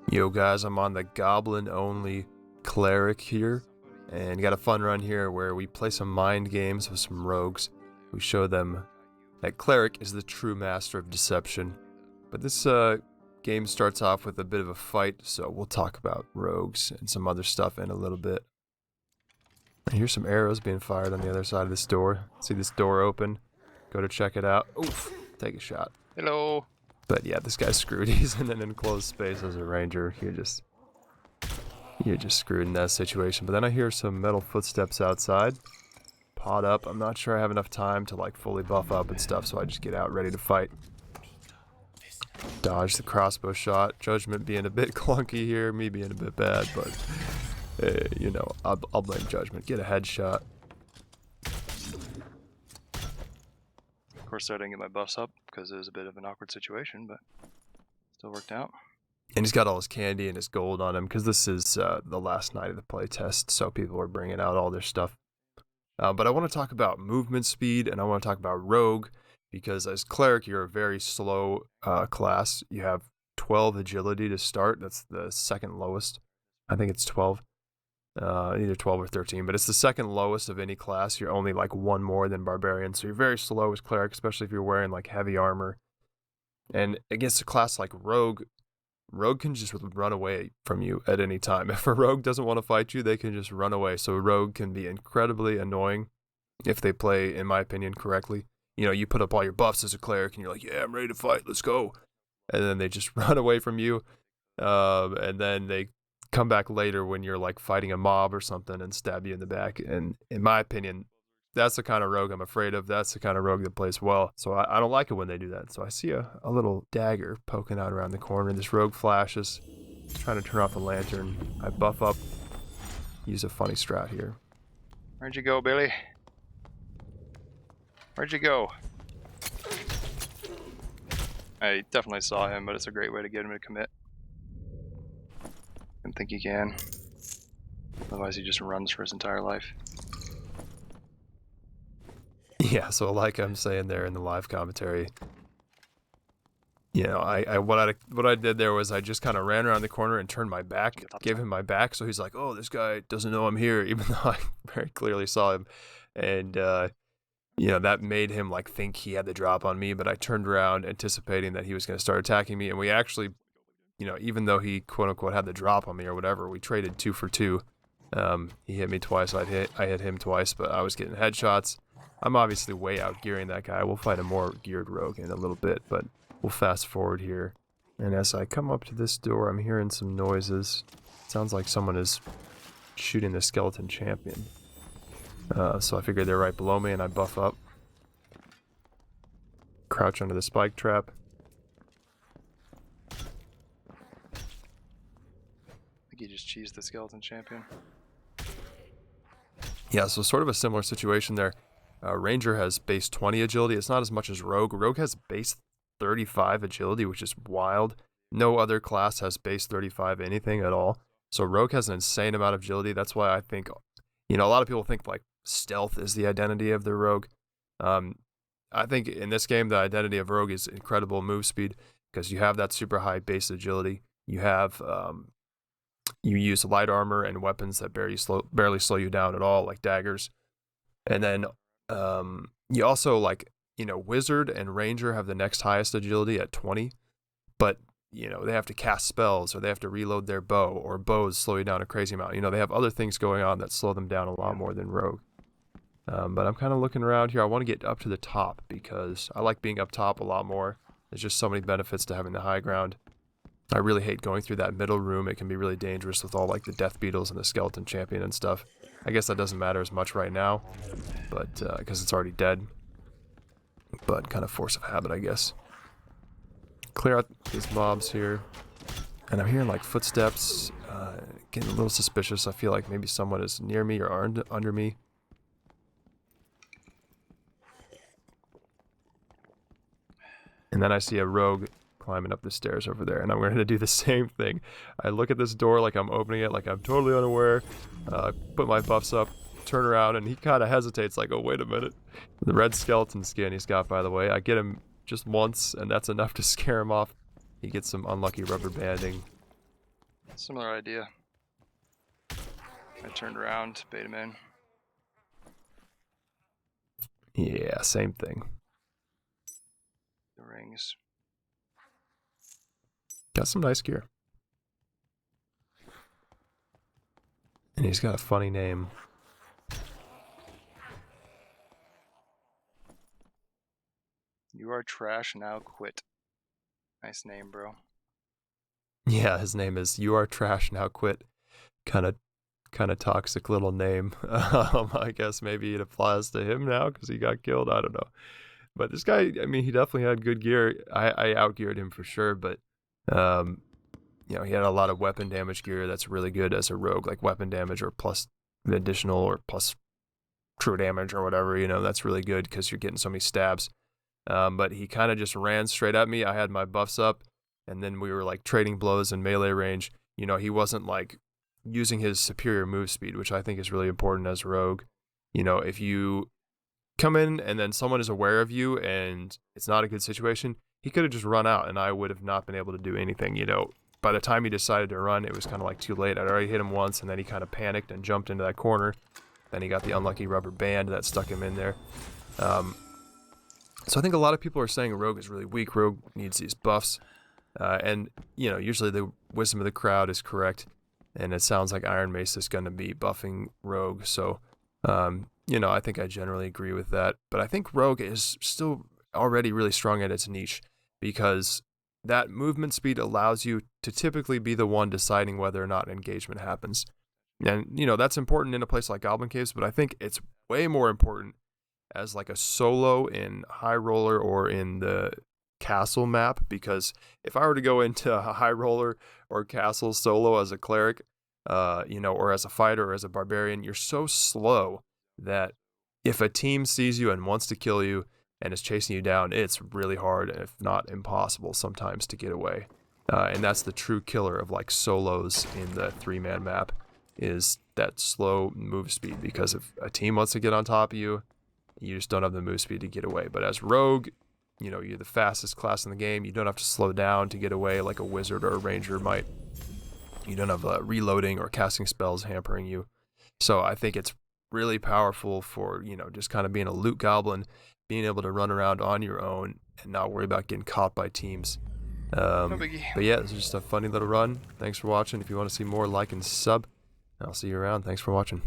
Yo guys, I'm on the Goblin only Cleric here, and got a fun run here where we play some mind games with some rogues. We show them that Cleric is the true master of deception. But this game starts off with a bit of a fight, so we'll talk about rogues and some other stuff in a little bit. I hear some arrows being fired on the other side of this door. See this door open? Go to check it out. Oof, take a shot. Hello. But yeah, this guy's screwed. He's in an enclosed space as a ranger. You're just screwed in that situation. But then I hear some metal footsteps outside. Pod up. I'm not sure I have enough time to like fully buff up and stuff, so I just get out ready to fight. Dodge the crossbow shot. Judgment being a bit clunky here, me being a bit bad, but you know, I'll blame Judgment. Get a headshot. Of course, I didn't get my buffs up because it was a bit of an awkward situation, but still worked out. And he's got all his candy and his gold on him because this is the last night of the playtest, so people are bringing out all their stuff. But I want to talk about movement speed, and I want to talk about rogue, because as cleric, you're a very slow class. You have 12 agility to start. That's the second lowest. I think it's 12. Either 12 or 13, but it's the second lowest of any class. You're only like one more than barbarian, so you're very slow as cleric, especially if you're wearing like heavy armor. And against a class like rogue can just run away from you at any time. If a rogue doesn't want to fight you, they can just run away. So a rogue can be incredibly annoying if they play, in my opinion, correctly. You know, you put up all your buffs as a cleric and you're like, yeah, I'm ready to fight, let's go. And then they just run away from you. And then they come back later when you're like fighting a mob or something and stab you in the back. And in my opinion, that's the kind of rogue I'm afraid of. That's the kind of rogue that plays well. So I don't like it when they do that. So I see a little dagger poking out around the corner. This rogue flashes, trying to turn off the lantern. I buff up, use a funny strat here. Where'd you go, Billy? Where'd you go? I definitely saw him, but it's a great way to get him to commit. I think he can. Otherwise he just runs for his entire life. Yeah, so like I'm saying there in the live commentary, you know, what I did there was I just kind of ran around the corner and turned my back, gave him my back, so he's like, oh, this guy doesn't know I'm here, even though I very clearly saw him. And you know, that made him like think he had the drop on me, but I turned around anticipating that he was going to start attacking me, and we actually, you know, even though he quote unquote had the drop on me or whatever, we traded 2 for 2. He hit me twice, I hit him twice, but I was getting headshots. I'm obviously way out gearing that guy. We'll fight a more geared rogue in a little bit, but we'll fast forward here. And as I come up to this door, I'm hearing some noises. It sounds like someone is shooting the skeleton champion. So I figure they're right below me, and I buff up. Crouch under the spike trap. He just cheesed the skeleton champion. Yeah, so sort of a similar situation there. Ranger has base 20 agility. It's not as much as Rogue. Rogue has base 35 agility, which is wild. No other class has base 35 anything at all. So Rogue has an insane amount of agility. That's why I think, you know, a lot of people think like stealth is the identity of the Rogue. I think in this game, the identity of Rogue is incredible move speed, because you have that super high base agility. You have you use light armor and weapons that barely slow you down at all, like daggers. And then you also, like, you know, Wizard and Ranger have the next highest agility at 20, but, you know, they have to cast spells, or they have to reload their bow, or bows slow you down a crazy amount. You know, they have other things going on that slow them down a lot more than Rogue. But I'm kind of looking around here. I want to get up to the top because I like being up top a lot more. There's just so many benefits to having the high ground. I really hate going through that middle room. It can be really dangerous with all like the death beetles and the skeleton champion and stuff. I guess that doesn't matter as much right now, but because it's already dead. But kind of force of habit, I guess. Clear out these mobs here. And I'm hearing like footsteps, getting a little suspicious. I feel like maybe someone is near me or under me. And then I see a rogue climbing up the stairs over there, and I'm going to do the same thing. I look at this door like I'm opening it, like I'm totally unaware, put my buffs up, turn around, and he kind of hesitates like, oh, wait a minute. The red skeleton skin he's got, by the way, I get him just once, and that's enough to scare him off. He gets some unlucky rubber banding. Similar idea. I turned around, bait him in. Yeah, same thing. The rings. Got some nice gear. And he's got a funny name. You are trash, now quit. Nice name, bro. Yeah, his name is You Are Trash, Now Quit. Kind of toxic little name. I guess maybe it applies to him now because he got killed. I don't know. But this guy, I mean, he definitely had good gear. I outgeared him for sure, but he had a lot of weapon damage gear that's really good as a rogue, like weapon damage or plus additional or plus true damage or whatever. That's really good because you're getting so many stabs. But he kind of just ran straight at me. I had my buffs up, and then we were like trading blows in melee range. He wasn't like using his superior move speed, which I think is really important as a rogue. If you come in and then someone is aware of you and it's not a good situation, he could have just run out and I would have not been able to do anything. By the time he decided to run, it was kind of like too late. I'd already hit him once, and then he kind of panicked and jumped into that corner. Then he got the unlucky rubber band that stuck him in there. So I think a lot of people are saying Rogue is really weak. Rogue needs these buffs. And usually the wisdom of the crowd is correct. And it sounds like Iron Mace is going to be buffing Rogue. So, I think I generally agree with that. But I think Rogue is still already really strong at its niche because that movement speed allows you to typically be the one deciding whether or not engagement happens. And, that's important in a place like Goblin Caves, but I think it's way more important as like a solo in High Roller or in the castle map, because if I were to go into a High Roller or castle solo as a cleric, or as a fighter or as a barbarian, you're so slow that if a team sees you and wants to kill you and is chasing you down, it's really hard, if not impossible sometimes, to get away. And that's the true killer of like solos in the 3-man map, is that slow move speed, because if a team wants to get on top of you, you just don't have the move speed to get away. But as rogue, you're the fastest class in the game. You don't have to slow down to get away like a wizard or a ranger might. You don't have reloading or casting spells hampering you. So I think it's really powerful for, just kind of being a loot goblin, being able to run around on your own and not worry about getting caught by teams. No biggie. But yeah, this is just a funny little run. Thanks for watching. If you want to see more, like and sub. I'll see you around. Thanks for watching.